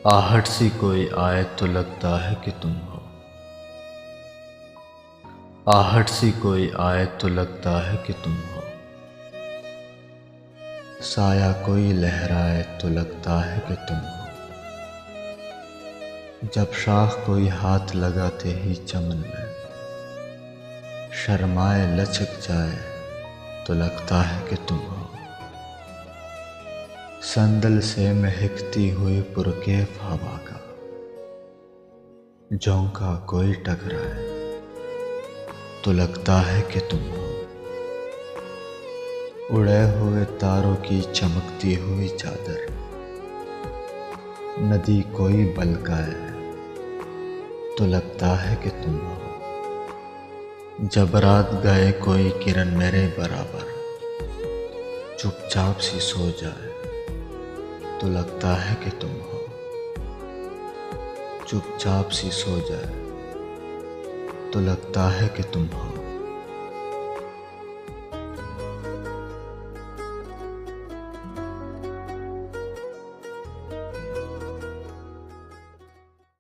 आहट सी कोई आए तो लगता है कि तुम हो। आहट सी कोई आए तो लगता है कि तुम हो। साया कोई लहराए तो लगता है कि तुम हो। जब शाख कोई हाथ लगाते ही चमन में शर्माए लचक जाए तो लगता है कि तुम हो। संदल से महकती हुई पुरकेफ हवा का झोंका कोई टकराए तो लगता है कि तुम हो। उड़े हुए तारों की चमकती हुई चादर नदी कोई बलकाए तो लगता है कि तुम हो। जब रात गए कोई किरण मेरे बराबर चुपचाप सी सो जाए तो लगता है कि तुम हो। चुपचाप सी सो जाए तो लगता है कि तुम हो।